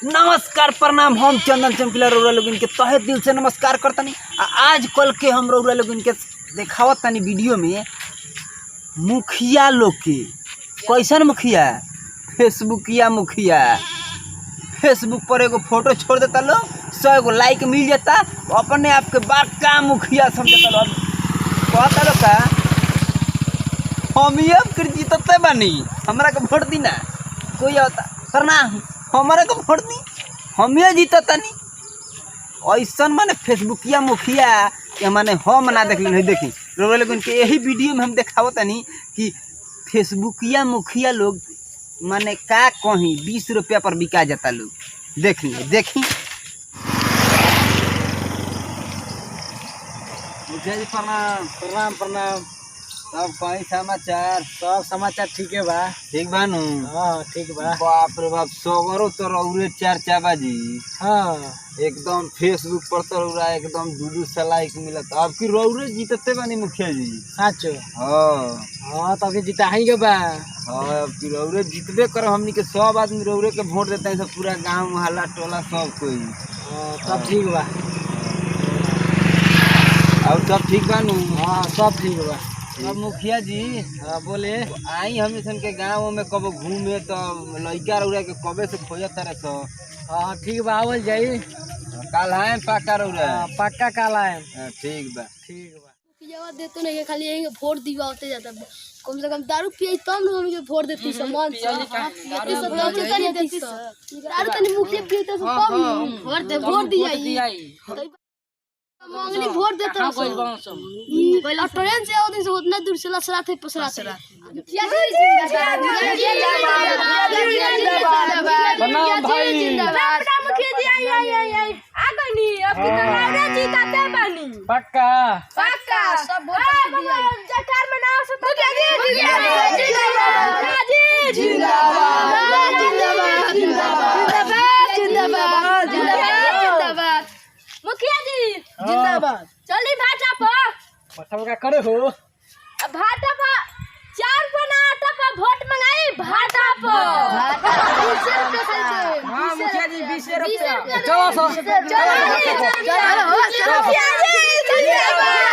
नमस्कार प्रणाम। हम चंदन चमकीला रउरा लोगन के तहे दिल से नमस्कार करतनी। आज कल के हम रउरा लोगन के देखावत तनी वीडियो में मुखिया लोग के कैसन मुखिया फेसबुक पर एगो फोटो छोड़ देता लोग 100 गो लाइक मिल जाता, अपने आप के बड़का मुखिया समझता लोग। कहता लोग का हम ही अब कर जीतते बानी, हमरा के वोट दी ना। कोई आता करना हमारे को वोट दी, हम ही जीतता नहीं। ऐसा माने फेसबुकिया मुखिया के माने हम ना देख लेकिन देखी लोगन के यही वीडियो में हम देखावत नहीं कि फेसबुकिया मुखिया लोग माने का कहीं 20 रुपया पर बिका जाता लोग। देखी मुखिया जी प्रणाम प्रणाम। सब कहीं सब समाचार ठीक है बा? ठीक बा नु? हाँ ठीक बा। बाप रे बाप सगरो तो रउरे चर्चा बाजी। हाँ एकदम फेसबुक पर तो रउरा एकदम दूधू सलाइक मिलत। अब की रउरे जीतते बानी मुखिया जी? साचो? हाँ तो अभी जीता ही के बा। हाँ अब की रउरे जीतबे कर। हमनी के सब आदमी रउरे के वोट देता है, सब पूरा गांव मोहल्ला टोला सब कोई। सब ठीक बा। और सब ठीक बा नु? हाँ सब ठीक बा। अब मुखिया जी बोले आई हम के गाँव में कब घूमे तो लड़का रउरा के कबे से खोजत रहे सो। हाँ ठीक बा, आवल जाई। काल आए पक्का रउरा? पक्का काल आए। ठीक बा ठीक बा। जवाब देते नहीं, खाली यही वोट दिवा होते जाता। कम से कम दारू पिए तब ना हम वोट देती समान दारू तनी मुखिया पिए तो तब वोट दिया मंगनी वोट देता है। ट्रेन से और दिन से उतना दूर से लसरा थे पसरा थे। प्रणाम भाई। मुखिया जी आई आ गई नी। अब कितना लाउडा जीताते बानी? पक्का पक्का सब वोट दिया। सरकार में नाम से मुखिया जी जिंदाबाद जिंदाबाद जिंदाबाद जिंदाबाद जिंदाबाद जिंदाबाद मुखिया जी जिंदाबाद। चली भाटा पर का करे हो? भाटा पर 4 पना आटा पर वोट मंगाई। भाटा पर 20 रुपया। हां मुखिया जी 20 रुपया। चलो मुखिया जी जिंदाबाद।